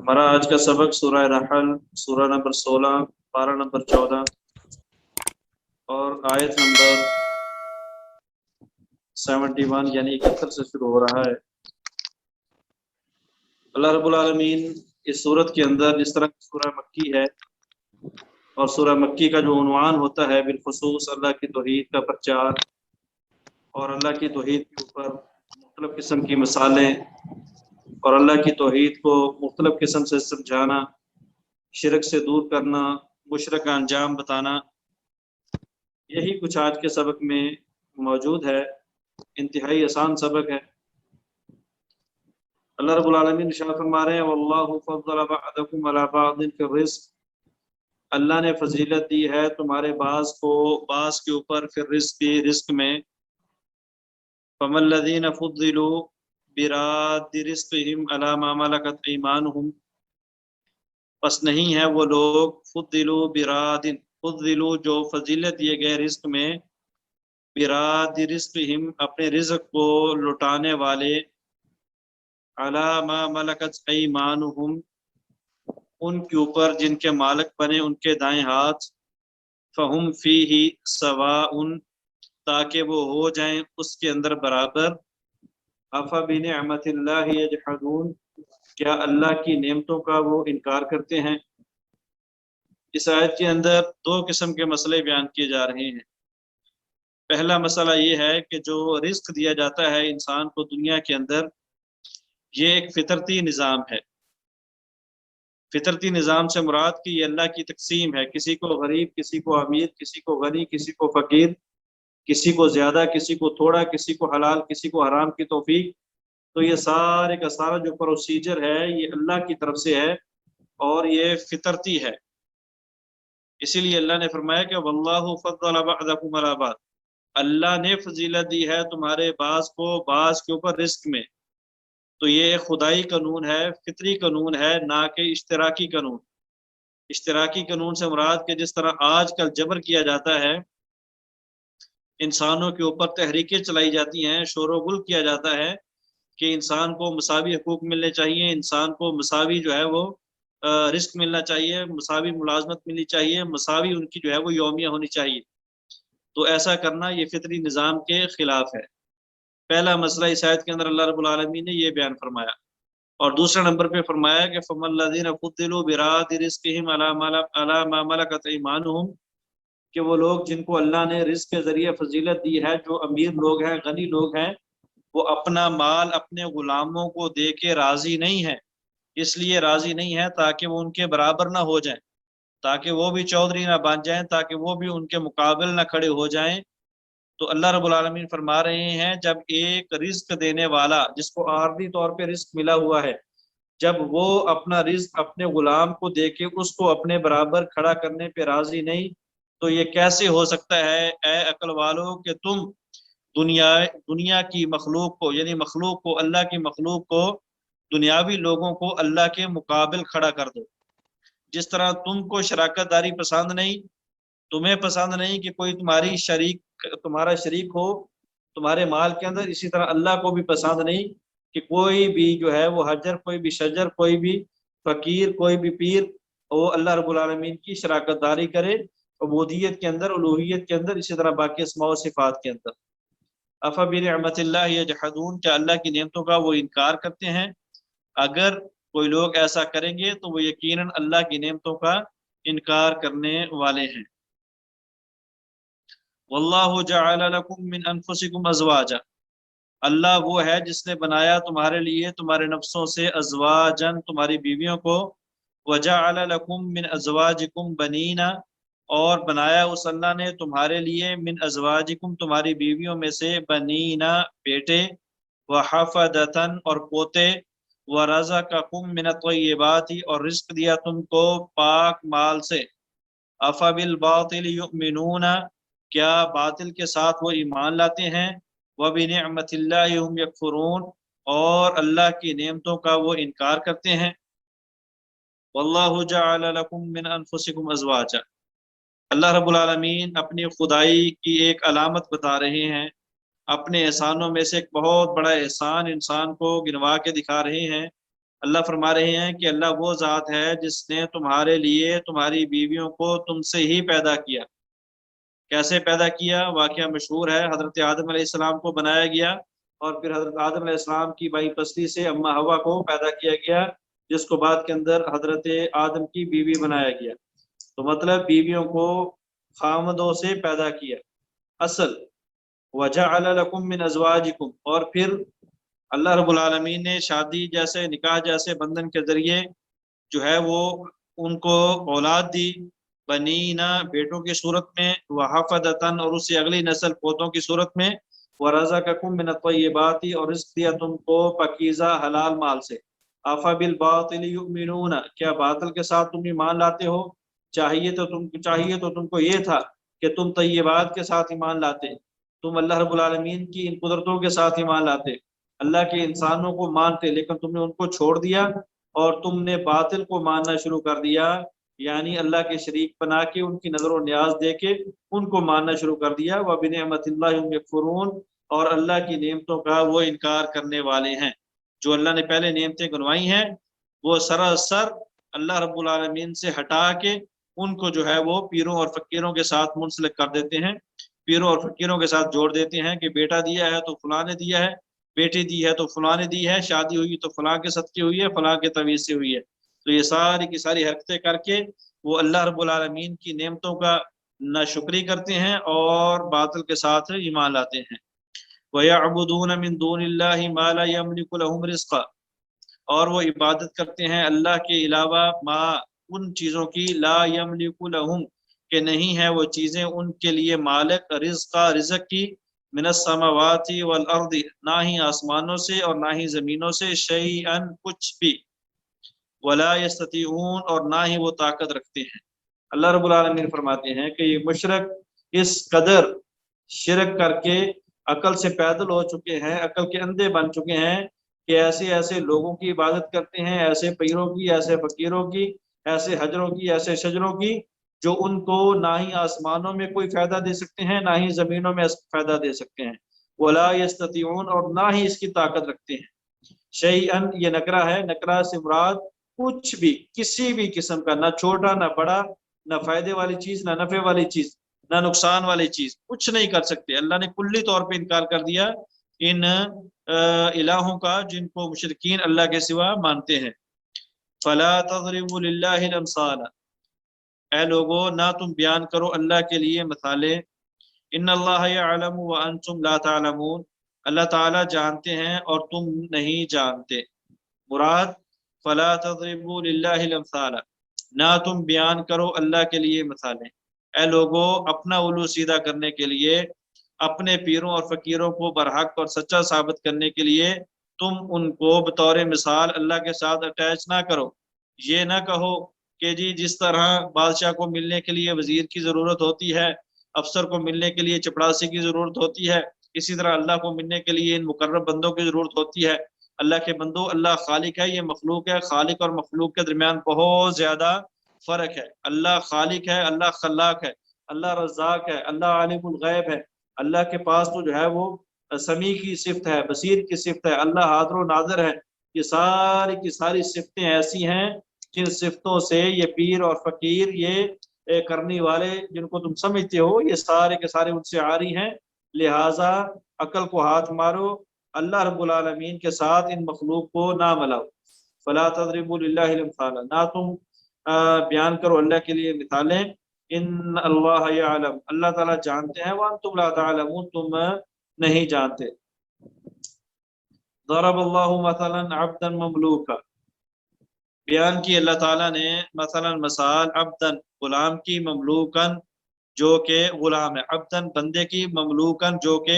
ہمارا آج کا سبق سورہ رحل سورہ نمبر 16 پارہ نمبر 14 اور آیت نمبر 71 یعنی 71 سے شروع ہو رہا ہے۔ اللہ رب العالمین اس سورت کے اندر جس طرح سورہ مکی ہے اور سورہ مکی کا جو عنوان ہوتا ہے بالخصوص اللہ کی توحید کا پرچار اور اللہ کی توحید کے اوپر مختلف قسم کی مثالیں اور اللہ کی توحید کو مختلف قسم سے سمجھانا، شرک سے دور کرنا، مشرک کا انجام بتانا، یہی کچھ آج کے سبق میں موجود ہے۔ انتہائی آسان سبق ہے۔ اللہ رب العالمین ارشاد فرما رہے ہیں واللہ فضل بعضکم علی بعض فی الرزق، اللہ نے فضیلت دی ہے تمہارے بعض کو بعض کے اوپر فی الرزق کی رزق میں۔ فَمَا الَّذِينَ فُضِّلُوا بِرَادِّ رِزْقِهِمْ عَلَى مَا مَلَكَتْ أَيْمَانُهُمْ، پس نہیں ہے وہ لوگ فضلوا براد، فضلوا جو فضیلت دیے گئے رزق میں، براد رزقہم اپنے رزق کو لٹانے والے، علی ما ملکت ایمانہم ان کے اوپر جن کے مالک بنے ان کے دائیں ہاتھ، فہم فیہ سواء تاکہ وہ ہو جائیں اس کے اندر برابر، افبنعمت اللہ یجحدون کیا اللہ کی نعمتوں کا وہ انکار کرتے ہیں۔ اس آیت کے اندر دو قسم کے مسئلے بیان کیے جا رہے ہیں۔ پہلا مسئلہ یہ ہے کہ جو رزق دیا جاتا ہے انسان کو دنیا کے اندر، یہ ایک فطرتی نظام ہے۔ فطرتی نظام سے مراد کہ یہ اللہ کی تقسیم ہے، کسی کو غریب، کسی کو امیر، کسی کو غنی، کسی کو فقیر، کسی کو زیادہ، کسی کو تھوڑا، کسی کو حلال، کسی کو حرام کی توفیق۔ تو یہ سارے کا سارا جو پروسیجر ہے یہ اللہ کی طرف سے ہے اور یہ فطرتی ہے۔ اسی لیے اللہ نے فرمایا کہ واللہ فضل بعضکم علی بعض، اللہ نے فضیلت دی ہے تمہارے بعض کو بعض کے اوپر رزق میں۔ تو یہ ایک خدائی قانون ہے، فطری قانون ہے، نہ کہ اشتراکی قانون۔ اشتراکی قانون سے مراد کہ جس طرح آج کل جبر کیا جاتا ہے، انسانوں کے اوپر تحریکیں چلائی جاتی ہیں، شور و گل کیا جاتا ہے کہ انسان کو مساوی حقوق ملنے چاہیے، انسان کو مساوی جو ہے وہ رزق ملنا چاہیے، مساوی ملازمت ملنی چاہیے، مساوی ان کی جو ہے وہ یومیہ ہونی چاہیے۔ تو ایسا کرنا یہ فطری نظام کے خلاف ہے۔ پہلا مسئلہ اس آیت کے اندر اللہ رب العالمین نے یہ بیان فرمایا، اور دوسرے نمبر پہ فرمایا کہ فَمَا الَّذِينَ فُضِّلُوا بِرَادِ رِزْقِهِمْ عَلَى مَا مَلَكَتْ أَيْمَانُهُمْ، کہ وہ لوگ جن کو اللہ نے رزق کے ذریعے فضیلت دی ہے، جو امیر لوگ ہیں، غنی لوگ ہیں، وہ اپنا مال اپنے غلاموں کو دے کے راضی نہیں ہے۔ اس لیے راضی نہیں ہے تاکہ وہ ان کے برابر نہ ہو جائیں، تاکہ وہ بھی چودھری نہ بن جائیں، تاکہ وہ بھی ان کے مقابل نہ کھڑے ہو جائیں۔ تو اللہ رب العالمین فرما رہے ہیں جب ایک رزق دینے والا جس کو عارضی طور پہ رزق ملا ہوا ہے، جب وہ اپنا رزق اپنے غلام کو دے کے اس کو اپنے برابر کھڑا کرنے پہ راضی نہیں، تو یہ کیسے ہو سکتا ہے اے عقل والو کہ تم دنیا کی مخلوق کو، یعنی مخلوق کو، اللہ کی مخلوق کو، دنیاوی لوگوں کو اللہ کے مقابل کھڑا کر دو۔ جس طرح تم کو شراکت داری پسند نہیں، تمہیں پسند نہیں کہ کوئی تمہارا شریک ہو تمہارے مال کے اندر، اسی طرح اللہ کو بھی پسند نہیں کہ کوئی بھی جو ہے وہ حجر، کوئی بھی شجر، کوئی بھی فقیر، کوئی بھی پیر وہ اللہ رب العالمین کی شراکت داری کرے، عبودیت کے اندر، الوہیت کے اندر، اسی طرح باقی اسماء و صفات کے اندر۔ افبنعمت اللہ یجحدون کیا اللہ کی نعمتوں کا وہ انکار کرتے ہیں۔ اگر کوئی لوگ ایسا کریں گے تو وہ یقیناً اللہ کی نعمتوں کا انکار کرنے والے ہیں۔ واللہ جعل لکم من انفسکم ازواجا، اللہ وہ ہے جس نے بنایا تمہارے لیے تمہارے نفسوں سے ازواجن تمہاری بیویوں کو، وجعل لکم من ازواجکم بنینا اور بنایا اس اللہ نے تمہارے لیے من ازواجکم تمہاری بیویوں میں سے بنینا بیٹے، وحفدتن اور پوتے، ورزقکم من الطیبات اور رزق دیا تم کو پاک مال سے۔ افبالباطل یؤمنون کیا باطل کے ساتھ وہ ایمان لاتے ہیں، وبنعمت اللہ ہم یکفرون اور اللہ کی نعمتوں کا وہ انکار کرتے ہیں۔ واللہ جعل لکم من انفسکم ازواجا، اللہ رب العالمین اپنی خدائی کی ایک علامت بتا رہے ہیں، اپنے احسانوں میں سے ایک بہت بڑا احسان انسان کو گنوا کے دکھا رہے ہیں۔ اللہ فرما رہے ہیں کہ اللہ وہ ذات ہے جس نے تمہارے لیے تمہاری بیویوں کو تم سے ہی پیدا کیا۔ کیسے پیدا کیا؟ واقعہ مشہور ہے، حضرت آدم علیہ السلام کو بنایا گیا اور پھر حضرت آدم علیہ السلام کی بائی پستی سے اما ہوا کو پیدا کیا گیا، جس کو بعد کے اندر حضرت آدم کی بیوی بنایا گیا۔ تو مطلب بیویوں کو خامدوں سے پیدا کیا اصل۔ وَجَعَلَ لَكُم مِّنْ أَزْوَاجِكُمْ، اور پھر اللہ رب العالمین نے شادی جیسے نکاح جیسے بندھن کے ذریعے جو ہے وہ ان کو اولاد دی، بنینا بیٹوں کی صورت میں، وحفدتن اور اس سے اگلی نسل پوتوں کی صورت میں، ورزقکم من الطیبات اور رزق دیا تم کو پاکیزہ حلال مال سے۔ افبالباطل یؤمنون، کیا باطل کے ساتھ تم ایمان لاتے ہو؟ چاہیے تو تم کو یہ تھا کہ تم طیبات کے ساتھ ایمان لاتے، تم اللہ رب العالمین کی ان قدرتوں کے ساتھ ایمان لاتے، اللہ کے انسانوں کو مانتے، لیکن تم نے ان کو چھوڑ دیا اور تم نے باطل کو ماننا شروع کر دیا، یعنی اللہ کے شریک بنا کے ان کی نظر و نیاز دے کے ان کو ماننا شروع کر دیا۔ وَبِنِعْمَةِ اللَّهِ هُمْ يَكْفُرُونَ، اور اللہ کی نعمتوں کا وہ انکار کرنے والے ہیں۔ جو اللہ نے پہلے نعمتیں گنوائی ہیں وہ سراسر اللہ رب العالمین سے ہٹا کے ان کو جو ہے وہ پیروں اور فقیروں کے ساتھ منسلک کر دیتے ہیں، پیروں اور فقیروں کے ساتھ جوڑ دیتے ہیں کہ بیٹا دیا ہے تو فلاں نے دیا ہے، بیٹی دی ہے تو فلاں نے دی ہے، شادی ہوئی تو فلاں کے صدقے ہوئی ہے، فلاں کے تویز سے ہوئی ہے۔ تو یہ ساری کی ساری حرکتیں کر کے وہ اللہ رب العالمین کی نعمتوں کا ناشکری کرتے ہیں اور باطل کے ساتھ ایمان لاتے ہیں۔ وَيَعْبُدُونَ مِن دُونِ اللَّهِ مَا لَا يَمْلِكُ لَهُمْ رِزْقًا، اور وہ عبادت کرتے ہیں اللہ کے علاوہ ما ان چیزوں کی، لا يَمْلِكُ لَهُمْ کہ نہیں ہے وہ چیزیں ان کے لیے مالک، رزق کی، من السماوات والارض نہ ہی آسمانوں سے اور نہ ہی زمینوں سے، شیئن کچھ بھی، ولا یستطیعون اور نہ ہی وہ طاقت رکھتے ہیں۔ اللہ رب العالمین فرماتے ہیں کہ یہ مشرک اس قدر شرک کر کے عقل سے پیدل ہو چکے ہیں، عقل کے اندھے بن چکے ہیں کہ ایسے ایسے لوگوں کی عبادت کرتے ہیں، ایسے پیروں کی، ایسے فقیروں کی، ایسے حجروں کی، ایسے شجروں کی، جو ان کو نہ ہی آسمانوں میں کوئی فائدہ دے سکتے ہیں نہ ہی زمینوں میں فائدہ دے سکتے ہیں، ولا یستطیعون اور نہ ہی اس کی طاقت رکھتے ہیں۔ شیئن یہ نکرہ ہے، نکرہ سے مراد کچھ بھی، کسی بھی قسم کا، نہ چھوٹا نہ بڑا، نہ فائدے والی چیز نہ نفع والی چیز نہ نقصان والی چیز، کچھ نہیں کر سکتے۔ اللہ نے کلی طور پہ انکار کر دیا ان الہوں کا جن کو مشرکین اللہ کے سوا مانتے ہیں۔ فلا تضربوا للہ الامثال، اے لوگو نہ تم بیان کرو اللہ کے لیے مثالیں، ان اللہ یعلم وانتم لا تعلمون، اللہ تعالیٰ جانتے ہیں اور تم نہیں جانتے۔ مراد فلا تضربوا للہ الامثال، نہ تم بیان کرو اللہ کے لیے مثالیں۔ اے لوگو اپنا الو سیدھا کرنے کے لیے، اپنے پیروں اور فقیروں کو برحق اور سچا ثابت کرنے کے لیے تم ان کو بطور مثال اللہ کے ساتھ اٹیچ نہ کرو۔ یہ نہ کہو کہ جی جس طرح بادشاہ کو ملنے کے لیے وزیر کی ضرورت ہوتی ہے، افسر کو ملنے کے لیے چپڑاسی کی ضرورت ہوتی ہے، اسی طرح اللہ کو ملنے کے لیے ان مقرب بندوں کی ضرورت ہوتی ہے۔ اللہ کے بندو، اللہ خالق ہے، یہ مخلوق ہے، خالق اور مخلوق کے درمیان بہت زیادہ فرق ہے۔ اللہ خالق ہے، اللہ خلاق ہے، اللہ رزاق ہے، اللہ عالم الغیب ہے، اللہ کے پاس تو جو ہے وہ سمیع کی صفت ہے، بصیر کی صفت ہے، اللہ حاضر و ناظر ہے۔ یہ ساری کی ساری صفتیں ایسی ہیں جن صفتوں سے یہ پیر اور فقیر، یہ کرنے والے جن کو تم سمجھتے ہو، یہ سارے کے سارے ان سے عاری ہیں۔ لہٰذا عقل کو ہاتھ مارو، اللہ رب العالمین کے ساتھ ان مخلوق کو نہ ملاؤ۔ فلا تضربوا للہ الامثال، نہ تم بیان کرو اللہ کے لیے مثالیں، ان اللہ یعلم اللہ تعالیٰ جانتے ہیں، وانتم لا تعلمون تم نہیں جانتے۔ ضرب اللہ مثلا عبدا مملوکا، بیان کی اللہ تعالیٰ نے مثلا مثال، عبدن غلام کی، مملوکن جو کہ غلام ہے، عبدن بندے کی، مملوکن جو کہ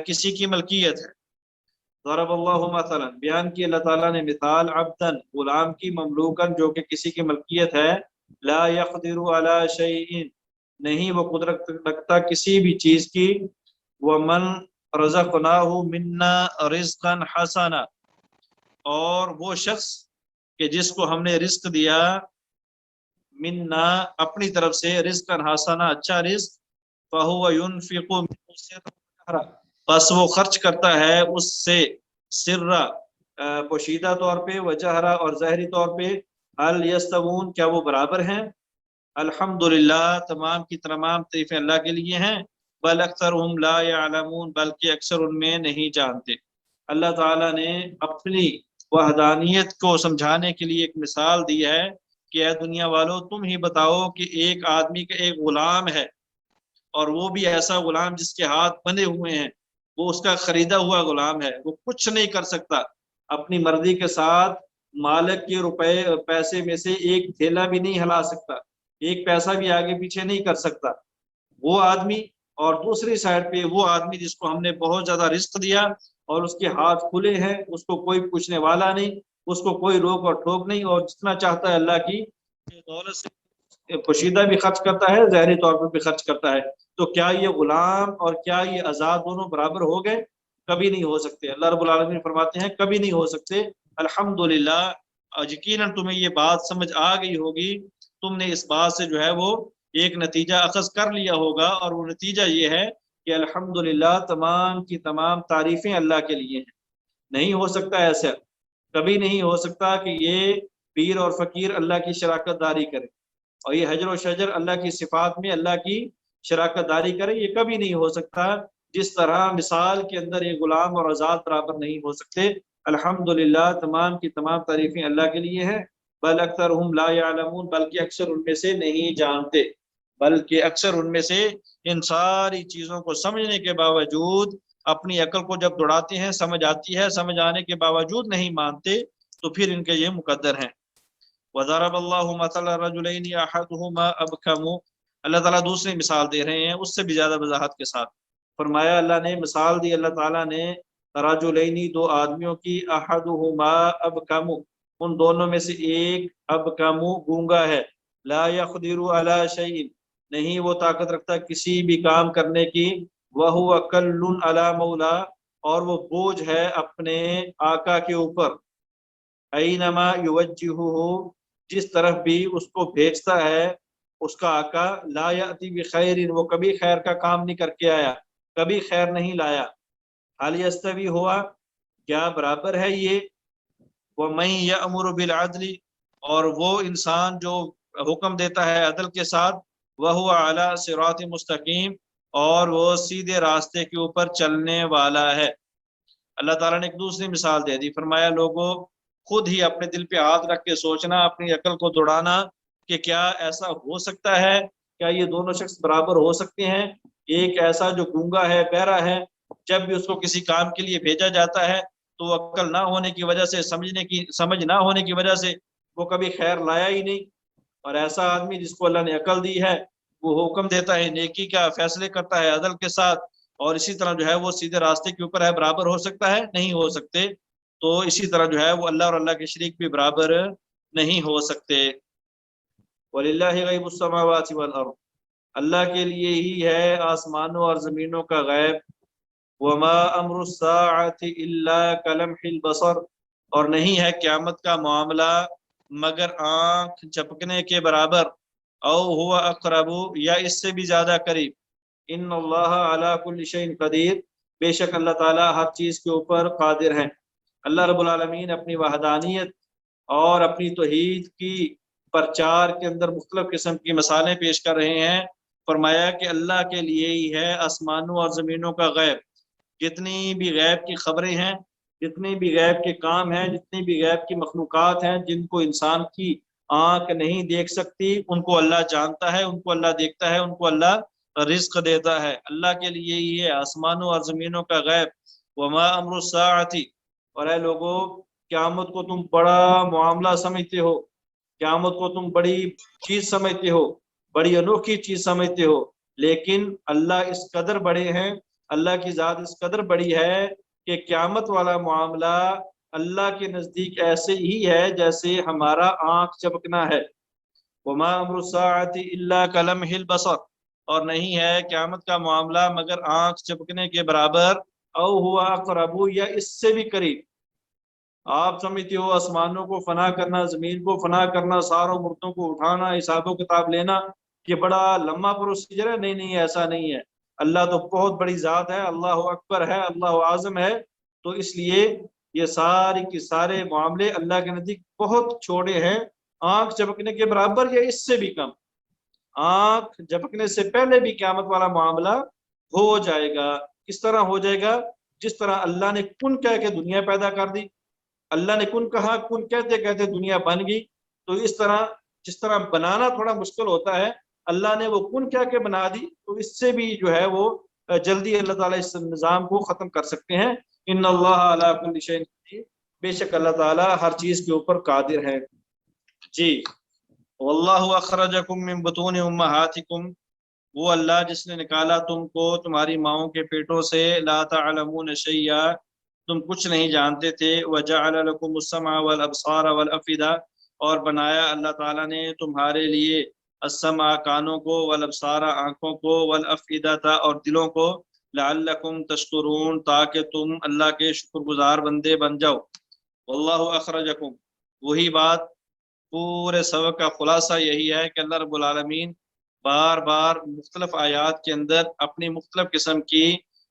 کسی کی ملکیت ہے۔ ضرب اللہ مثلا بیان کی اللہ تعالیٰ نے مثال، عبدن غلام کی، مملوکن جو کہ کسی کی ملکیت ہے، لا يقدر على شيء نہیں وہ قدرت رکھتا کسی بھی چیز کی، ومن رزقناه منا رزقا حسنا اور وہ شخص کہ جس کو ہم نے رزق دیا، منا اپنی طرف سے، رزقا حسنا اچھا رزق، فهو ينفق منه سرا پس وہ خرچ کرتا ہے اس سے، سرا پوشیدہ طور پہ، وجہرا اور ظاہری طور پہ، هل یستوون کیا وہ برابر ہیں؟ الحمدللہ تمام کی تمام تعریفیں اللہ کے لیے ہیں، بل اکثرهم لا یعلمون بلکہ اکثر ان میں نہیں جانتے۔ اللہ تعالیٰ نے اپنی وحدانیت کو سمجھانے کے لیے ایک مثال دی ہے کہ اے دنیا والو تم ہی بتاؤ کہ ایک آدمی کا ایک غلام ہے، اور وہ بھی ایسا غلام جس کے ہاتھ بندھے ہوئے ہیں، وہ اس کا خریدا ہوا غلام ہے، وہ کچھ نہیں کر سکتا، اپنی مرضی کے ساتھ مالک کے روپے پیسے میں سے ایک تھیلا بھی نہیں ہلا سکتا، ایک پیسہ بھی آگے پیچھے نہیں کر سکتا وہ آدمی، اور دوسری سائڈ پہ وہ آدمی جس کو ہم نے بہت زیادہ رزق دیا اور اس کے ہاتھ کھلے ہیں، اس کو کوئی پوچھنے والا نہیں، اس کو کوئی روک اور ٹوک نہیں، اور جتنا چاہتا ہے اللہ کی دولت سے پوشیدہ بھی خرچ کرتا ہے، ظاہری طور پر بھی خرچ کرتا ہے۔ تو کیا یہ غلام اور کیا یہ آزاد دونوں برابر ہو گئے؟ کبھی نہیں ہو سکتے۔ اللہ رب العالمین فرماتے ہیں کبھی نہیں ہو سکتے۔ الحمدللہ یقیناً تمہیں یہ بات سمجھ آ گئی ہوگی، تم نے اس بات سے جو ہے وہ ایک نتیجہ اخذ کر لیا ہوگا، اور وہ نتیجہ یہ ہے کہ الحمدللہ تمام کی تمام تعریفیں اللہ کے لیے ہیں۔ نہیں ہو سکتا ایسا، کبھی نہیں ہو سکتا کہ یہ پیر اور فقیر اللہ کی شراکت داری کرے، اور یہ حجر و شجر اللہ کی صفات میں اللہ کی شراکت داری کرے، یہ کبھی نہیں ہو سکتا۔ جس طرح مثال کے اندر یہ غلام اور آزاد برابر نہیں ہو سکتے، الحمدللہ تمام کی تمام تعریفیں اللہ کے لیے ہیں، بل اکثرهم لا یعلمون بلکہ اکثر ان میں سے نہیں جانتے، بلکہ اکثر ان میں سے ان ساری چیزوں کو سمجھنے کے باوجود اپنی عقل کو جب دوڑاتے ہیں، سمجھ آتی ہے، سمجھ آنے کے باوجود نہیں مانتے، تو پھر ان کے یہ مقدر ہیں۔ وَضَرَبَ اللَّهُ مَثَلًا رَجُلَيْنِ أَحَدُهُمَا أَبْكَمُ، اللہ تعالیٰ دوسری مثال دے رہے ہیں اس سے بھی زیادہ وضاحت کے ساتھ۔ فرمایا اللہ نے مثال دی، اللہ تعالیٰ نے رجلین دو آدمیوں کی، أَحَدُهُمَا أَبْكَمُ ان دونوں میں سے ایک ابکم گونگا ہے، لا يقدر على شيء نہیں وہ طاقت رکھتا کسی بھی کام کرنے کی، وهو كل على مولا اور وہ بوجھ ہے اپنے آقا کے اوپر، اینما یوجہہ جس طرف بھی اس کو بھیجتا ہے اس کا آقا، لا یأتی بخیر وہ کبھی خیر کا کام نہیں کر کے آیا، کبھی خیر نہیں لایا، هل یستوی ہوا کیا برابر ہے یہ، وَمَن یأمر بالعدل اور وہ انسان جو حکم دیتا ہے عدل کے ساتھ، وَهُوَ عَلَى صِرَاطٍ مستقیم اور وہ سیدھے راستے کے اوپر چلنے والا ہے۔ اللہ تعالیٰ نے ایک دوسری مثال دے دی، فرمایا لوگوں خود ہی اپنے دل پہ ہاتھ رکھ کے سوچنا، اپنی عقل کو دوڑانا کہ کیا ایسا ہو سکتا ہے، کیا یہ دونوں شخص برابر ہو سکتے ہیں؟ ایک ایسا جو گونگا ہے، بہرا ہے، جب بھی اس کو کسی کام کے لیے بھیجا جاتا ہے تو عقل نہ ہونے کی وجہ سے، سمجھ نہ ہونے کی وجہ سے وہ کبھی خیر لایا ہی نہیں، اور ایسا آدمی جس کو اللہ نے عقل دی ہے، وہ حکم دیتا ہے نیکی کا، فیصلے کرتا ہے عدل کے ساتھ، اور اسی طرح جو ہے وہ سیدھے راستے کے اوپر ہے، برابر ہو سکتا ہے؟ نہیں ہو سکتے۔ تو اسی طرح جو ہے وہ اللہ اور اللہ کے شریک بھی برابر نہیں ہو سکتے۔ وَلِلَّهِ غَيْبُ السَّمَاوَاتِ وَالْأَرْضِ اللہ کے لیے ہی ہے آسمانوں اور زمینوں کا غیب۔ وَمَا أَمْرُ السَّاعَةِ إِلَّا كَلَمْحِ الْبَصَرِ اور نہیں ہے قیامت کا معاملہ مگر آنکھ جھپکنے کے برابر، او هو اقرب یا اس سے بھی زیادہ قریب، ان اللہ علی کل شیء قدیر بے شک اللہ تعالیٰ ہر چیز کے اوپر قادر ہیں۔ اللہ رب العالمین اپنی وحدانیت اور اپنی توحید کی پرچار کے اندر مختلف قسم کی مثالیں پیش کر رہے ہیں۔ فرمایا کہ اللہ کے لیے ہی ہے آسمانوں اور زمینوں کا غیب، جتنی بھی غیب کی خبریں ہیں، جتنی بھی غیب کے کام ہیں، جتنی بھی غیب کی مخلوقات ہیں جن کو انسان کی آنکھ نہیں دیکھ سکتی، ان کو اللہ جانتا ہے، ان کو اللہ دیکھتا ہے، ان کو اللہ رزق دیتا ہے۔ اللہ کے لیے ہی ہے آسمانوں اور زمینوں کا غیب۔ وما امر الساعۃ اور اے لوگوں قیامت کو تم بڑا معاملہ سمجھتے ہو، قیامت کو تم بڑی چیز سمجھتے ہو، بڑی انوکھی چیز سمجھتے ہو، لیکن اللہ اس قدر بڑے ہیں، اللہ کی ذات اس قدر بڑی ہے کہ قیامت والا معاملہ اللہ کے نزدیک ایسے ہی ہے جیسے ہمارا آنکھ چپکنا ہے۔ وما امر الساعۃ الا کلمح البصر اور نہیں ہے قیامت کا معاملہ مگر آنکھ چپکنے کے برابر، او ہوا اقرب یا اس سے بھی قریب۔ آپ سمجھتے ہو آسمانوں کو فنا کرنا، زمین کو فنا کرنا، ساروں مردوں کو اٹھانا، حساب و کتاب لینا، یہ بڑا لمبا پروسیجر ہے؟ نہیں نہیں، ایسا نہیں ہے۔ اللہ تو بہت بڑی ذات ہے، اللہ اکبر ہے، اللہ اعظم ہے، تو اس لیے یہ ساری کی سارے معاملے اللہ کے نزدیک بہت چھوٹے ہیں، آنکھ جھپکنے کے برابر یا اس سے بھی کم۔ آنکھ جھپکنے سے پہلے بھی قیامت والا معاملہ ہو جائے گا۔ کس طرح ہو جائے گا؟ جس طرح اللہ نے کن کہہ کے دنیا پیدا کر دی، اللہ نے کن کہا، کن کہتے کہتے دنیا بن گئی۔ تو اس طرح جس طرح بنانا تھوڑا مشکل ہوتا ہے، اللہ نے وہ کن کہہ کے بنا دی، تو اس سے بھی جو ہے وہ جلدی اللہ تعالیٰ اس نظام کو ختم کر سکتے ہیں۔ ان اللہ علی کل شیء قدیر، بے شک اللہ تعالیٰ ہر چیز کے اوپر قادر ہے۔ جی، واللہ اخرجکم من بطون امہاتکم، وہ اللہ جس نے نکالا تم کو تمہاری ماؤں کے پیٹوں سے، لا تعلمون شیئا، تم کچھ نہیں جانتے تھے، وجعل لکم السمع والابصار والافئدہ، اور بنایا اللہ تعالیٰ نے تمہارے لیے السمع کانوں کو، والابصار آنکھوں کو، والافئدہ اور دلوں کو، لعلکم تشکرون تاکہ تم اللہ کے شکر گزار بندے بن جاؤ۔ واللہ اخرجکم، وہی بات پورے سبق کا خلاصہ یہی ہے کہ اللہ رب العالمین بار بار مختلف آیات کے اندر اپنی مختلف قسم کی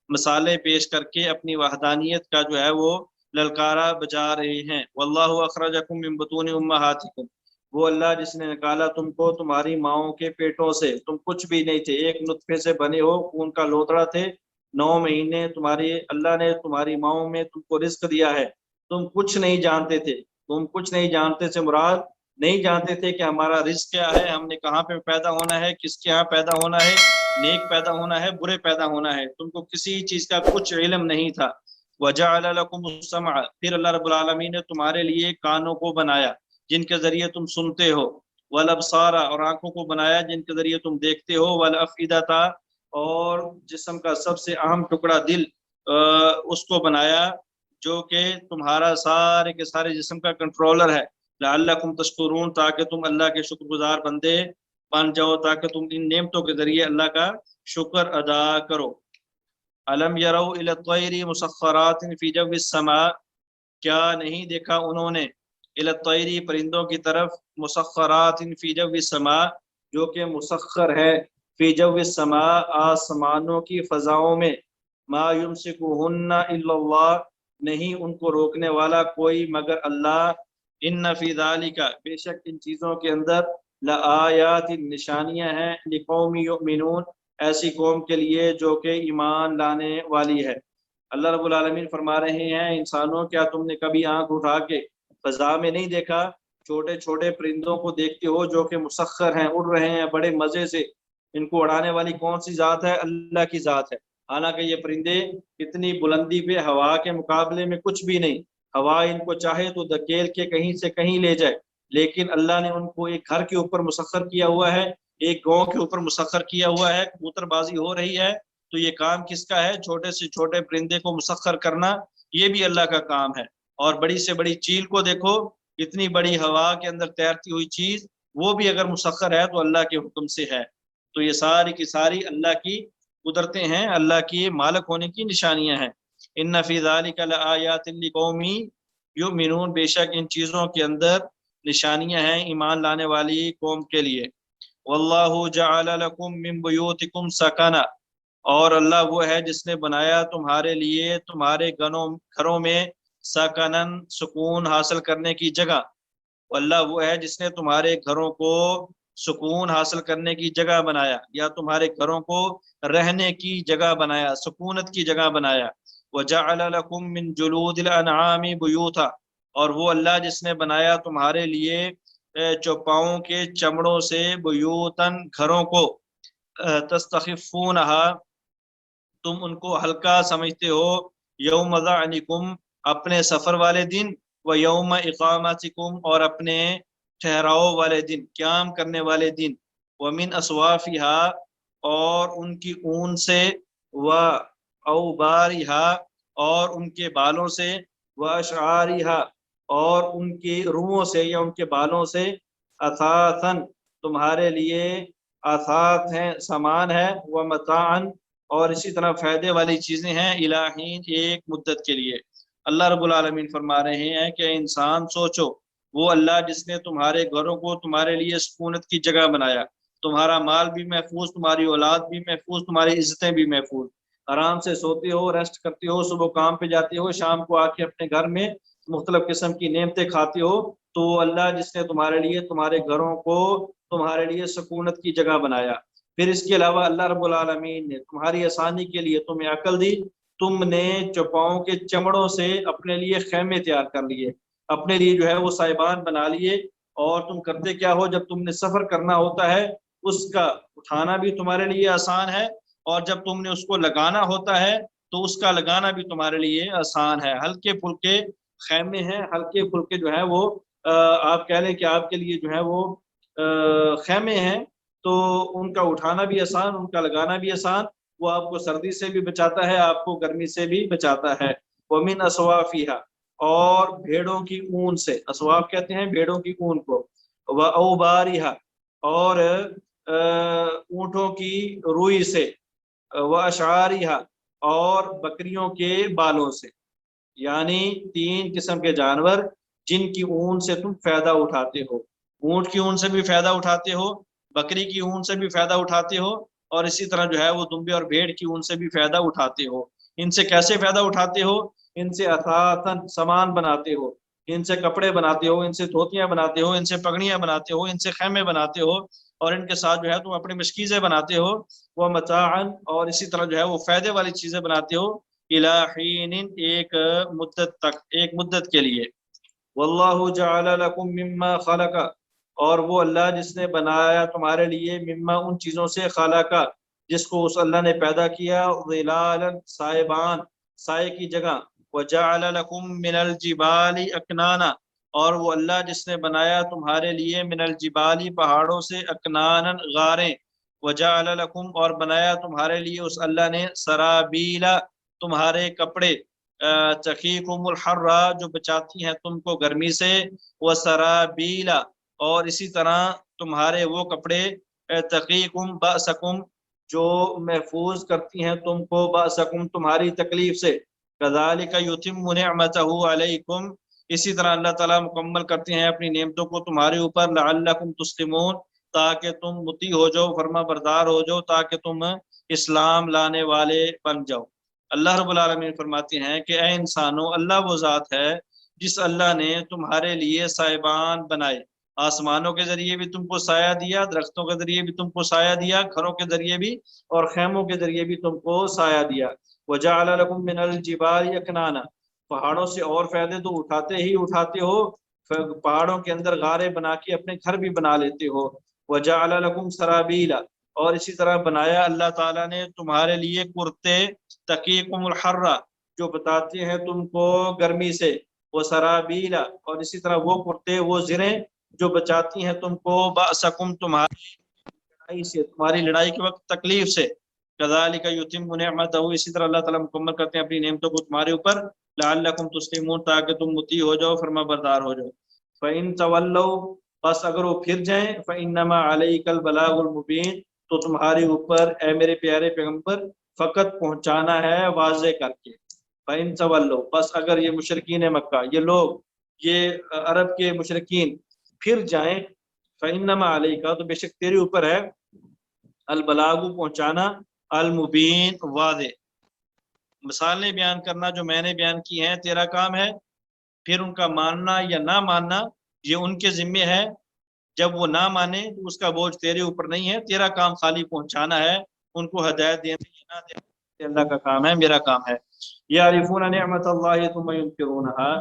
مثالیں پیش کر کے اپنی وحدانیت کا جو ہے وہ للکارا بجا رہے ہیں۔ واللہ اخرجکم من بطون امہاتکم، وہ اللہ جس نے نکالا تم کو تمہاری ماؤں کے پیٹوں سے، تم کچھ بھی نہیں تھے، ایک نطفے سے بنے ہو، خون کا لوتڑا تھے، 9 مہینے تمہاری اللہ نے تمہاری ماؤں میں تم کو رزق دیا ہے، تم کچھ نہیں جانتے تھے۔ تم کچھ نہیں جانتے سے مراد نہیں جانتے تھے کہ ہمارا رزق کیا ہے، ہم نے کہاں پہ پیدا ہونا ہے، کس کے ہاں پیدا ہونا ہے، نیک پیدا ہونا ہے، برے پیدا ہونا ہے، تم کو کسی چیز کا کچھ علم نہیں تھا۔ وجعل لکم السمع، پھر اللہ رب العالمین نے تمہارے لیے کانوں کو بنایا جن کے ذریعے تم سنتے ہو، والابصار، اور آنکھوں کو بنایا جن کے ذریعے تم دیکھتے ہو، والافئدہ، اور جسم کا سب سے اہم ٹکڑا دل، اس کو بنایا جو کہ تمہارا سارے کے سارے جسم کا کنٹرولر ہے، لعلکم تشکرون تاکہ تم اللہ کے شکر گزار بندے بن جاؤ، تاکہ تم ان نعمتوں کے ذریعے اللہ کا شکر ادا کرو۔ الم یروا الی الطیر مسخرات فی جو السماء، کیا نہیں دیکھا انہوں نے، الی الطیر پرندوں کی طرف، مسخرات فی جو السماء جو کہ مسخر ہے، فی جو السماء آسمانوں کی فضاؤں میں، ما یمسکہن الا اللہ، نہیں ان کو روکنے والا کوئی مگر اللہ، ان فی ذالک، بے شک ان چیزوں کے اندر، لآیات، نشانیاں ہیں، لقوم یؤمنون، ایسی قوم کے لیے جو کہ ایمان لانے والی ہے۔ اللہ رب العالمین فرما رہے ہیں انسانوں، کیا تم نے کبھی آنکھ اٹھا کے فضا میں نہیں دیکھا؟ چھوٹے چھوٹے پرندوں کو دیکھتے ہو جو کہ مسخر ہیں، اڑ رہے ہیں بڑے مزے سے، ان کو اڑانے والی کون سی ذات ہے؟ اللہ کی ذات ہے۔ حالانکہ یہ پرندے اتنی بلندی پہ ہوا کے مقابلے میں کچھ بھی نہیں، ہوا ان کو چاہے تو دھکیل کے کہیں سے کہیں لے جائے، لیکن اللہ نے ان کو ایک گھر کے اوپر مسخر کیا ہوا ہے، ایک گاؤں کے اوپر مسخر کیا ہوا ہے، کبوتر بازی ہو رہی ہے، تو یہ کام کس کا ہے؟ چھوٹے سے چھوٹے پرندے کو مسخر کرنا، یہ بھی اللہ کا کام ہے۔ اور بڑی سے بڑی چیل کو دیکھو، اتنی بڑی ہوا کے اندر تیرتی ہوئی چیز، وہ بھی اگر مسخر ہے تو اللہ کے حکم سے ہے۔ تو یہ ساری کی ساری اللہ کی قدرتیں ہیں، اللہ کی مالک ہونے کی نشانیاں ہیں۔ ان فی ذالک لآیات لقوم یؤمنون، بے شک ان چیزوں کے اندر نشانیاں ہیں ایمان لانے والی قوم کے لیے۔ واللہ جعل لکم من بیوتکم سکنا، اور اللہ وہ ہے جس نے بنایا تمہارے لیے تمہارے گھروں میں سکنن، سکون حاصل کرنے کی جگہ۔ اللہ وہ ہے جس نے تمہارے گھروں کو سکون حاصل کرنے کی جگہ بنایا، یا تمہارے گھروں کو رہنے کی جگہ بنایا، سکونت کی جگہ بنایا۔ وجعل لکم من جلود الانعام بیوتا، اور وہ اللہ جس نے بنایا تمہارے لیے چوپاؤں کے چمڑوں سے بیوتن، گھروں کو، تستخفونہا، تم ان کو ہلکا سمجھتے ہو، یوم ظعنکم، اپنے سفر والے دن، و یوم اقامتکم، اور اپنے ٹھہراؤ والے دن، قیام کرنے والے دن، ومن اصوافہا، اور ان کی اون سے، و اوبارہا، اور ان کے بالوں سے، و اشعارہا، اور ان کی روحوں سے یا ان کے بالوں سے، اثاثن، تمہارے لیے اثاث ہیں، سامان ہے، و متاعن، اور اسی طرح فائدے والی چیزیں ہیں، الہین، ایک مدت کے لیے۔ اللہ رب العالمین فرما رہے ہیں کہ انسان سوچو، وہ اللہ جس نے تمہارے گھروں کو تمہارے لیے سکونت کی جگہ بنایا، تمہارا مال بھی محفوظ، تمہاری اولاد بھی محفوظ، تمہاری عزتیں بھی محفوظ، آرام سے سوتے ہو، ریسٹ کرتے ہو، صبح کام پہ جاتے ہو، شام کو آ کے اپنے گھر میں مختلف قسم کی نعمتیں کھاتے ہو، تو اللہ جس نے تمہارے لیے تمہارے گھروں کو تمہارے لیے سکونت کی جگہ بنایا۔ پھر اس کے علاوہ اللہ رب العالمین نے تمہاری آسانی کے لیے تمہیں عقل دی، تم نے چوپاؤں کے چمڑوں سے اپنے لیے خیمے تیار کر لیے، اپنے لیے جو ہے وہ سائبان بنا لیے، اور تم کرتے کیا ہو، جب تم نے سفر کرنا ہوتا ہے اس کا اٹھانا بھی تمہارے لیے آسان ہے، اور جب تم نے اس کو لگانا ہوتا ہے تو اس کا لگانا بھی تمہارے لیے آسان ہے۔ ہلکے پھلکے خیمے ہیں، ہلکے پھلکے جو ہے وہ آپ کہہ لیں کہ آپ کے لیے جو ہے وہ خیمے ہیں، تو ان کا اٹھانا بھی آسان، ان کا لگانا بھی آسان، وہ آپ کو سردی سے بھی بچاتا ہے، آپ کو گرمی سے بھی بچاتا ہے۔ وَمِنْ أَصْوَافِهَا، اور بھیڑوں کی اون سے، اسواف کہتے ہیں بھیڑوں کی اون کو، وَأَوْبَارِهَا، اور اونٹوں کی روئی سے، وَأَشْعَارِهَا، اور بکریوں کے بالوں سے، یعنی 3 قسم کے جانور جن کی اون سے تم فائدہ اٹھاتے ہو۔ اونٹ کی اون سے بھی فائدہ اٹھاتے ہو، بکری کی اون سے بھی فائدہ اٹھاتے ہو، اور اسی طرح جو ہے وہ دمبے اور بھیڑ کی اون سے بھی فائدہ اٹھاتے ہو۔ ان سے کیسے فائدہ اٹھاتے ہو؟ ان سے اثاثاً سامان بناتے ہو، ان سے کپڑے بناتے ہو، ان سے دھوتیاں بناتے ہو، ان سے پگڑیاں بناتے ہو، ان سے خیمے بناتے ہو، اور ان کے ساتھ جو ہے تم اپنی مشکیزیں بناتے ہو، وہ متاعاً، اور اسی طرح جو ہے وہ فائدے والی چیزیں بناتے ہو، الی حین، ایک مدت تک، ایک مدت کے لیے۔ واللہ جعل لکم مما خلق، اور وہ اللہ جس نے بنایا تمہارے لیے، مما ان چیزوں سے، خلق جس کو اس اللہ نے پیدا کیا، ظلالا سائبان، سائے کی جگہ، وجعل لکم من الجبال اکنانا، اور وہ اللہ جس نے بنایا تمہارے لیے، من الجبال پہاڑوں سے، اکنانا غاریں، وجعل لکم، اور بنایا تمہارے لیے اس اللہ نے، سرابیلا تمہارے کپڑے، تقیکم الحر، جو بچاتی ہیں تم کو گرمی سے، وسرابیلا، اور اسی طرح تمہارے وہ کپڑے، تقیکم بأسکم، جو محفوظ کرتی ہیں تم کو، بأسکم تمہاری تکلیف سے، کذالک یتم نعمتہ علیکم، اسی طرح اللہ تعالیٰ مکمل کرتے ہیں اپنی نعمتوں کو تمہارے اوپر، لعلکم تسلمون، تاکہ تم مطیع ہو جاؤ، فرما بردار ہو جاؤ، تاکہ تم اسلام لانے والے بن جاؤ۔ اللہ رب العالمین فرماتے ہیں کہ اے انسانوں، اللہ وہ ذات ہے جس اللہ نے تمہارے لیے سائبان بنائے، آسمانوں کے ذریعے بھی تم کو سایہ دیا، درختوں کے ذریعے بھی تم کو سایہ دیا، گھروں کے ذریعے بھی، اور خیموں کے ذریعے بھی تم کو سایہ دیا۔ وجعل لکم من الجبال اکنانا، پہاڑوں سے اور فائدے تو اٹھاتے ہی اٹھاتے ہو، پہاڑوں کے اندر غاریں بنا کے اپنے گھر بھی بنا لیتے ہو۔ وجعل لکم سرابیلا، اور اسی طرح بنایا اللہ تعالیٰ نے تمہارے لیے کرتے، تقیکم الحر، جو بتاتے ہیں تم کو گرمی سے، وہ سرابیلا، اور اسی طرح وہ کرتے، وہ زریں جو بچاتی ہیں تم کو، بأسکم تمہاری لڑائی سے، تمہاری لڑائی کے وقت تکلیف سے، کذالک یتم نعمتہ، اسی طرح اللہ تعالیٰ مکمل کرتے ہیں اپنی نعمتوں کو تمہارے اوپر، لعلکم تسلمون، تاکہ تم مطیع ہو جاؤ، فرما بردار ہو جاؤ۔ فإن تولوا، بس اگر وہ پھر جائیں، فإنما علیک البلاغ المبین، تو تمہارے اوپر اے میرے پیارے پیغمبر فقط پہنچانا ہے واضح کر کے۔ فإن تولوا، بس اگر یہ مشرکین مکہ، یہ لوگ، یہ عرب کے مشرکین پھر جائیں، فإنما علیک، تو بے شک تیرے اوپر ہے، البلاغ پہنچانا، المبین واضح، مثالیں بیان کرنا جو میں نے بیان کی ہیں تیرا کام ہے، پھر ان کا ماننا یا نہ ماننا یہ ان کے ذمے ہے، جب وہ نہ مانے تو اس کا بوجھ تیرے اوپر نہیں ہے، تیرا کام خالی پہنچانا ہے، ان کو ہدایت دینا یا نہ دینا اللہ کا کام ہے، میرا کام ہے۔ یعرفون نعمت اللہ ثم ینکرونہا،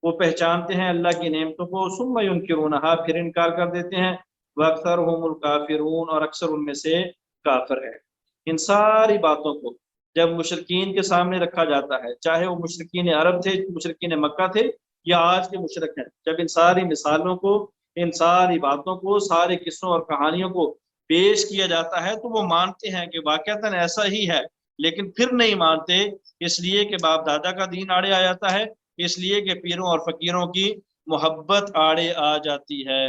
وہ پہچانتے ہیں اللہ کی نعمتوں کو، ثم ینکرونہا، پھر انکار کر دیتے ہیں، واکثرهم الکافرون، اور اکثر ان میں سے کافر ہے۔ ان ساری باتوں کو جب مشرکین کے سامنے رکھا جاتا ہے، چاہے وہ مشرکین عرب تھے، مشرکین مکہ تھے، یا آج کے مشرک ہیں، جب ان ساری مثالوں کو، ان ساری باتوں کو، سارے قصوں اور کہانیوں کو پیش کیا جاتا ہے، تو وہ مانتے ہیں کہ واقعتاً ایسا ہی ہے، لیکن پھر نہیں مانتے، اس لیے کہ باپ دادا کا دین آڑے آ جاتا ہے، اس لیے کہ پیروں اور فقیروں کی محبت آڑے آ جاتی ہے۔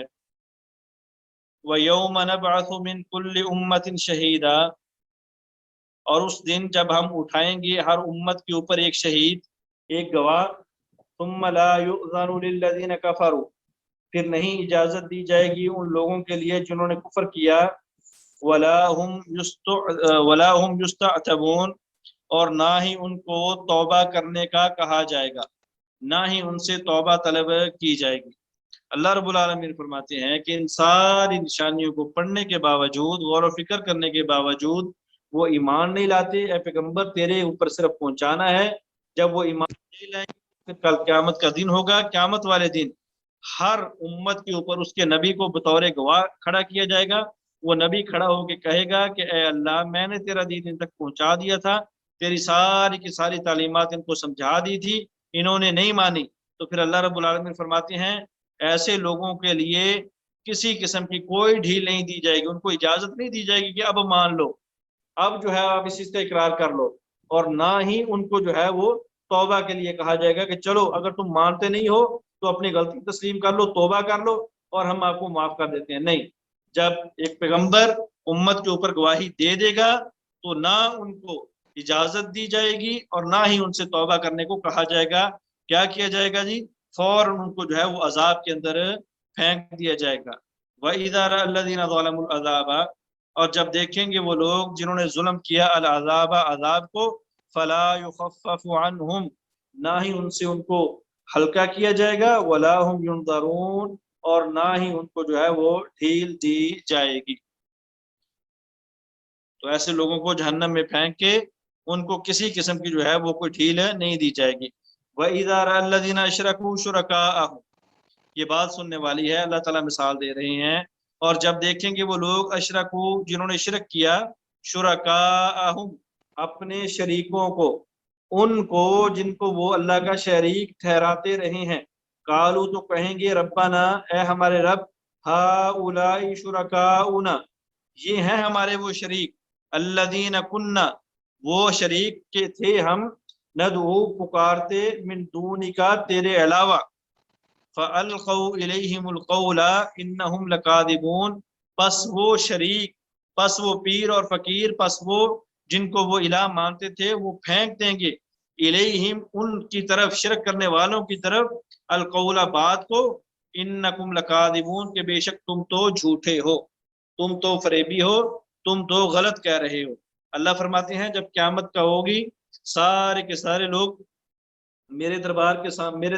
وَيَوْمَ نَبْعَثُ مِنْ كُلِّ أُمَّةٍ شَهِيدًا، اور اس دن جب ہم اٹھائیں گے ہر امت کے اوپر ایک شہید، ایک گواہ، ثم لا يؤذن للذین کفروا، پھر نہیں اجازت دی جائے گی ان لوگوں کے لیے جنہوں نے کفر کیا، ولا هم یستعتبون، اور نہ ہی ان کو توبہ کرنے کا کہا جائے گا، نہ ہی ان سے توبہ طلب کی جائے گی۔ اللہ رب العالمین فرماتے ہیں کہ ان ساری نشانیوں کو پڑھنے کے باوجود، غور و فکر کرنے کے باوجود وہ ایمان نہیں لاتے۔ اے پیغمبر تیرے اوپر صرف پہنچانا ہے، جب وہ ایمان نہیں لائیں گے پھر کل قیامت کا دن ہوگا، قیامت والے دن ہر امت کے اوپر اس کے نبی کو بطور گواہ کھڑا کیا جائے گا۔ وہ نبی کھڑا ہو کے کہے گا کہ اے اللہ میں نے تیرا دین ان تک پہنچا دیا تھا، تیری ساری کی ساری تعلیمات ان کو سمجھا دی تھی، انہوں نے نہیں مانی۔ تو پھر اللہ رب العالمین فرماتے ہیں ایسے لوگوں کے لیے کسی قسم کی کوئی ڈھیل نہیں دی جائے گی، ان کو اجازت نہیں دی جائے گی کہ اب مان لو، اب جو ہے آپ اس چیز کا اقرار کر لو، اور نہ ہی ان کو جو ہے وہ توبہ کے لیے کہا جائے گا کہ چلو اگر تم مانتے نہیں ہو تو اپنی غلطی تسلیم کر لو، توبہ کر لو اور ہم آپ کو معاف کر دیتے ہیں۔ نہیں، جب ایک پیغمبر امت کے اوپر گواہی دے دے گا تو نہ ان کو اجازت دی جائے گی اور نہ ہی ان سے توبہ کرنے کو کہا جائے گا۔ کیا کیا جائے گا جی؟ فوراً ان کو جو ہے وہ عذاب کے اندر پھینک دیا جائے گا۔ وَإِذَا رَأَى الَّذِينَ ظَلَمُوا الْعَذَابَ، اور جب دیکھیں گے وہ لوگ جنہوں نے ظلم کیا العذاب عذاب کو، فَلَا يُخَفَّفُ عَنْهُمْ، نہ ہی ان سے ان کو ہلکا کیا جائے گا، وَلَا هُمْ يُنظَرُونَ، اور نہ ہی ان کو جو ہے وہ ڈھیل دی جائے گی۔ تو ایسے لوگوں کو جہنم میں پھینک کے ان کو کسی قسم کی جو ہے وہ کوئی ڈھیل نہیں دی جائے گی۔ وَإِذَا رَأَى الَّذِينَ أَشْرَكُوا شُرَكَاءَهُمْ، یہ بات سننے والی ہے، اللہ تعالیٰ مثال دے رہے ہیں، اور جب دیکھیں گے وہ لوگ اشرکو جنہوں نے شرک کیا، شرکاءہم اپنے شریکوں کو، ان کو جن کو وہ اللہ کا شریک ٹھہراتے رہے ہیں، قالو تو کہیں گے ربنا اے ہمارے رب، ہؤلاء شرکاؤنا یہ ہیں ہمارے وہ شریک، الذین کننا وہ شریک کے تھے ہم، ندعو پکارتے، من دونکا تیرے علاوہ، فَأَلْقَوْا إِلَيْهِمُ الْقَوْلَ إِنَّهُمْ لَكَاذِبُونَ، پس وہ شریک، پس وہ پیر اور فقیر، پس وہ جن کو وہ الہ مانتے تھے وہ پھینک دیں گے، الیہم ان کی طرف، شرک کرنے والوں کی طرف، القول بات کو، انکم لکاذبون کہ بے شک تم تو جھوٹے ہو، تم تو فریبی ہو، تم تو غلط کہہ رہے ہو۔ اللہ فرماتے ہیں جب قیامت کا ہوگی سارے کے سارے لوگ میرے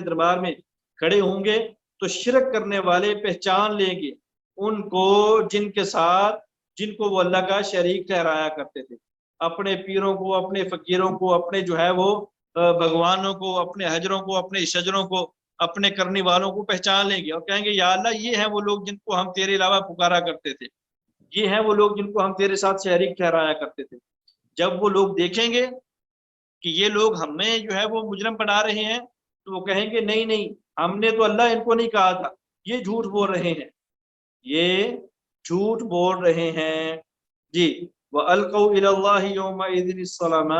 دربار میں کھڑے ہوں گے تو شرک کرنے والے پہچان لیں گے ان کو جن کے ساتھ، جن کو وہ اللہ کا شریک ٹھہرایا کرتے تھے، اپنے پیروں کو، اپنے فقیروں کو، اپنے جو ہے وہ بھگوانوں کو، اپنے حجروں کو، اپنے شجروں کو، اپنے کرنے والوں کو پہچان لیں گے اور کہیں گے یا اللہ یہ ہیں وہ لوگ جن کو ہم تیرے علاوہ پکارا کرتے تھے، یہ ہیں وہ لوگ جن کو ہم تیرے ساتھ شریک ٹھہرایا کرتے تھے۔ جب وہ لوگ دیکھیں گے کہ یہ لوگ ہمیں جو ہے وہ مجرم بنا رہے ہیں تو وہ کہیں گے نہیں نہیں، ہم نے تو اللہ ان کو نہیں کہا تھا، یہ جھوٹ بول رہے ہیں، یہ جھوٹ بول رہے ہیں جی۔ وَأَلْقَوْا إِلَى اللَّهِ يَوْمَئِذٍ السَّلَامَ،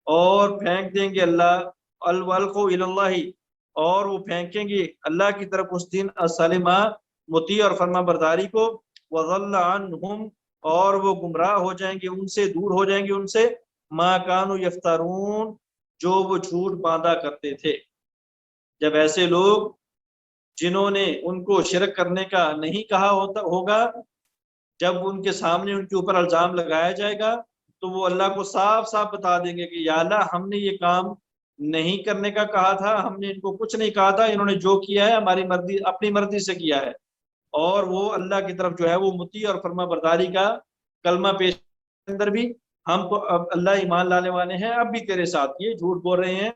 اور پھینک دیں گے اللہ، وَأَلْقَوْا إِلَى اللَّهِ اور وہ پھینکیں گے اللہ کی طرف اس دن السَّلَامَ مطیع اور فرما برداری کو، وَضَلَّ عَنْهُمْ اور وہ گمراہ ہو جائیں گے ان سے، دور ہو جائیں گے ان سے، مَا كَانُوا يَفْتَرُونَ جو وہ جھوٹ باندھا کرتے تھے۔ جب ایسے لوگ جنہوں نے ان کو شرک کرنے کا نہیں کہا ہوگا، جب ان کے سامنے ان کے اوپر الزام لگایا جائے گا تو وہ اللہ کو صاف صاف بتا دیں گے کہ یا اللہ ہم نے یہ کام نہیں کرنے کا کہا تھا، ہم نے ان کو کچھ نہیں کہا تھا، انہوں نے جو کیا ہے ہماری مرضی، اپنی مرضی سے کیا ہے، اور وہ اللہ کی طرف جو ہے وہ مطیع اور فرما برداری کا کلمہ پیش اندر بھی ہم تو اب اللہ ایمان لانے والے ہیں، اب بھی تیرے ساتھ، یہ جھوٹ بول رہے ہیں،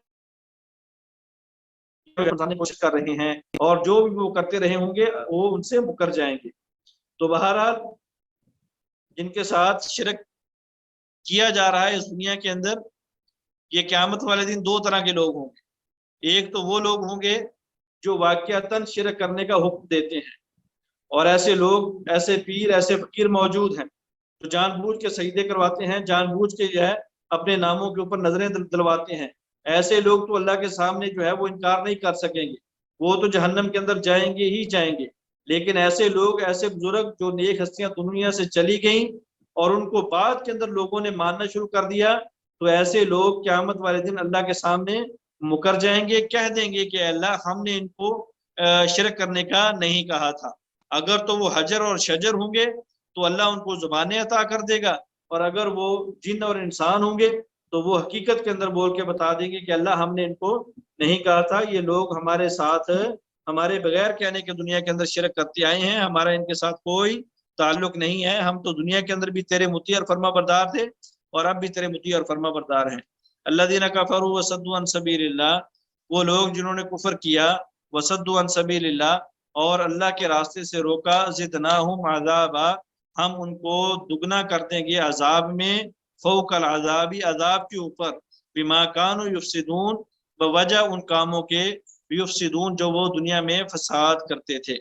کوشش کر رہے ہیں، اور جو بھی وہ کرتے رہے ہوں گے وہ ان سے مکر جائیں گے۔ تو بہرحال جن کے ساتھ شرک کیا جا رہا ہے اس دنیا کے اندر، یہ قیامت والے دن دو طرح کے لوگ ہوں گے۔ ایک تو وہ لوگ ہوں گے جو واقعتاً شرک کرنے کا حکم دیتے ہیں، اور ایسے لوگ، ایسے پیر، ایسے فقیر موجود ہیں جو جان بوجھ کے سجدے کرواتے ہیں، جان بوجھ کے جو ہے اپنے ناموں کے اوپر نظریں دلواتے ہیں۔ ایسے لوگ تو اللہ کے سامنے جو ہے وہ انکار نہیں کر سکیں گے، وہ تو جہنم کے اندر جائیں گے ہی جائیں گے۔ لیکن ایسے لوگ، ایسے بزرگ جو نیک ہستیاں دنیا سے چلی گئیں اور ان کو بعد کے اندر لوگوں نے ماننا شروع کر دیا، تو ایسے لوگ قیامت والے دن اللہ کے سامنے مکر جائیں گے، کہہ دیں گے کہ اللہ ہم نے ان کو شرک کرنے کا نہیں کہا تھا۔ اگر تو وہ حجر اور شجر ہوں گے تو اللہ ان کو زبانیں عطا کر دے گا، اور اگر وہ جن اور انسان ہوں گے تو وہ حقیقت کے اندر بول کے بتا دیں گے کہ اللہ ہم نے ان کو نہیں کہا تھا، یہ لوگ ہمارے ساتھ ہمارے بغیر کہنے کے دنیا کے اندر شرک کرتے آئے ہیں، ہمارا ان کے ساتھ کوئی تعلق نہیں ہے، ہم تو دنیا کے اندر بھی تیرے مطیع اور فرما بردار تھے اور اب بھی تیرے مطیع اور فرما بردار ہیں۔ الذین کفروا وصدوا عن سبیل اللہ، وہ لوگ جنہوں نے کفر کیا، وصدوا عن سبیل اللہ، اور اللہ کے راستے سے روکا، زدناہم عذابا، ہم ان کو دگنا کر دیں گے عذاب میں، فوق العذاب، عذاب کے اوپر، بما کانوا یفسدون، بوجہ ان کاموں کے، یفسدون جو وہ دنیا میں فساد کرتے تھے،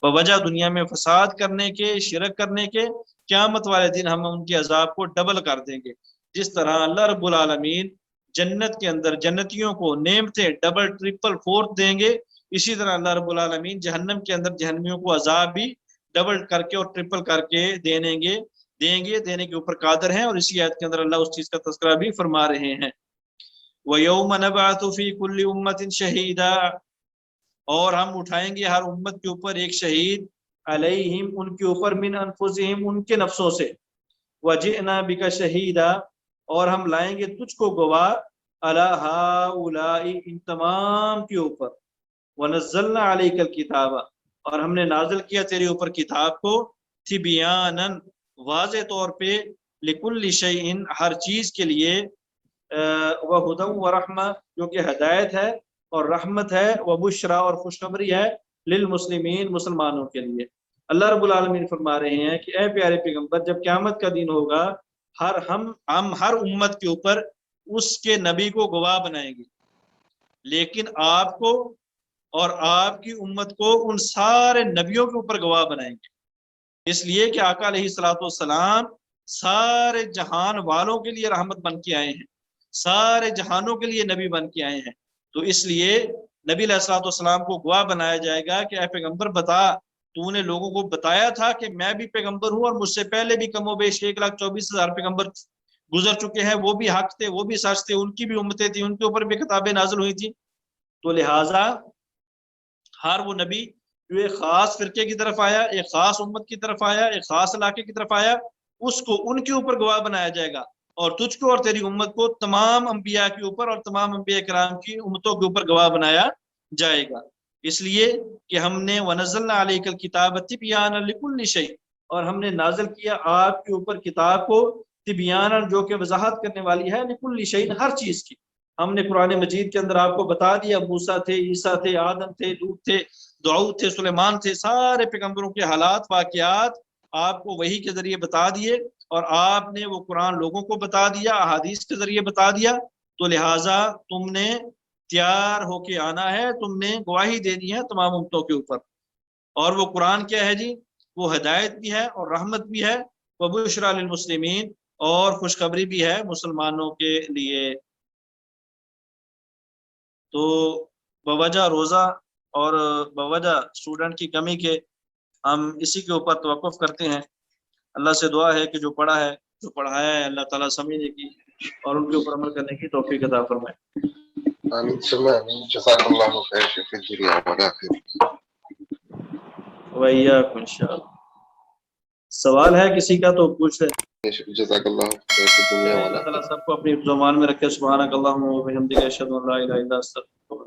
بوجہ دنیا میں فساد کرنے کے، شرک کرنے کے، قیامت والے دن ہم ان کے عذاب کو ڈبل کر دیں گے۔ جس طرح اللہ رب العالمین جنت کے اندر جنتیوں کو نعمتیں ڈبل ٹرپل فورتھ دیں گے، اسی طرح اللہ رب العالمین جہنم کے اندر جہنمیوں کو عذاب بھی ڈبل کر کے اور ٹرپل کر کے دینے کے اوپر قادر ہیں، اور اسی آیت کے اندر اللہ اس چیز کا تذکرہ بھی فرما رہے ہیں۔ وَيَوْمَ نَبْعَثُ فِي كُلِّ أُمَّةٍ شَهِيدًا، اور ہم اٹھائیں گے ہر امت کے اوپر ایک شہید، علیہم ان کے اوپر، من انفسہم ان کے نفسوں سے، وَجِئْنَا بِكَ شَهِيدًا، اور ہم لائیں گے تجھ کو گواہ، عَلَى هَؤُلَاءِ ان تمام کے اوپر، وَنَزَّلْنَا عَلَيْكَ الْكِتَابَ، اور ہم نے نازل کیا تیرے اوپر کتاب کو، تِبْيَانًا واضح طور پہ، لِكُلِّ شَيْءٍ ہر چیز کے لیے، وَهُدًى وَرَحْمَةً جو کہ ہدایت ہے اور رحمت ہے، وَبُشْرَى اور خوشخبری ہے، لِلْمُسْلِمِينَ مسلمانوں کے لیے۔ اللہ رب العالمین فرما رہے ہیں کہ اے پیارے پیغمبر، جب قیامت کا دن ہوگا، ہم ہر امت کے اوپر اس کے نبی کو گواہ بنائیں گے، لیکن آپ کو اور آپ کی امت کو ان سارے نبیوں کے اوپر گواہ بنائیں گے، اس لیے کہ آقا علیہ الصلوۃ والسلام سارے جہان والوں کے لیے رحمت بن کے آئے ہیں، سارے جہانوں کے لیے نبی بن کے آئے ہیں، تو اس لیے نبی علیہ الصلوۃ والسلام کو گواہ بنایا جائے گا کہ اے پیغمبر بتا، تو نے لوگوں کو بتایا تھا کہ میں بھی پیغمبر ہوں، اور مجھ سے پہلے بھی کم و بیش 1,24,000 پیغمبر گزر چکے ہیں، وہ بھی حق تھے، وہ بھی سچ تھے، ان کی بھی امتیں تھیں، ان کے اوپر بھی کتابیں نازل ہوئی تھیں، تو لہٰذا ہر وہ نبی جو ایک خاص فرقے کی طرف آیا، ایک خاص امت کی طرف آیا، ایک خاص علاقے کی طرف آیا، اس کو ان کے اوپر گواہ بنایا جائے گا، اور تجھ کو اور تیری امت کو تمام انبیاء کے اوپر اور تمام انبیاء کرام کی امتوں کے اوپر گواہ بنایا جائے گا، اس لیے کہ ہم نے وَنَزَّلْنَا عَلَيْكَ الْكِتَابَ تِبْيَانًا لِكُلِّ شَيْءٍ، اور ہم نے نازل کیا آپ کے اوپر کتاب کو، تبیانً جو کہ وضاحت کرنے والی ہے، لِكُلِّ شَيْءٍ ہر چیز کی۔ ہم نے قرآن مجید کے اندر آپ کو بتا دیا، موسیٰ تھے، عیسیٰ تھے، آدم تھے، لوط تھے، داؤد تھے، سلیمان تھے، سارے پیغمبروں کے حالات واقعات آپ کو وحی کے ذریعے بتا دیے، اور آپ نے وہ قرآن لوگوں کو بتا دیا، احادیث کے ذریعے بتا دیا، تو لہٰذا تم نے تیار ہو کے آنا ہے، تم نے گواہی دینی ہے تمام امتوں کے اوپر، اور وہ قرآن کیا ہے جی؟ وہ ہدایت بھی ہے اور رحمت بھی ہے، وبشریٰ للمسلمین، اور خوشخبری بھی ہے مسلمانوں کے لیے۔ تو بوجہ روزہ اور بوجہ اسٹوڈنٹ کی کمی کے ہم اسی کے اوپر توقف کرتے ہیں۔ اللہ سے دعا ہے کہ جو پڑھا ہے، جو پڑھایا ہے، اللہ تعالیٰ سمجھنے کی اور ان کے اوپر عمل کرنے کی توفیق عطا فرمائے۔ آمین ثم آمین۔ جزاک اللہ خیر فی الدنیا والآخرہ۔ وإياكم انشاءاللہ۔ سوال ہے کسی کا تو پوچھ لیں۔ جزاک اللہ خیر فی الدنیا اللہ والآخرہ۔ تعالیٰ سب کو اپنی زبان میں رکھے۔ سبحانک اللہم و بحمدک، اشہد ان لا الہ الا انت، استغفرک۔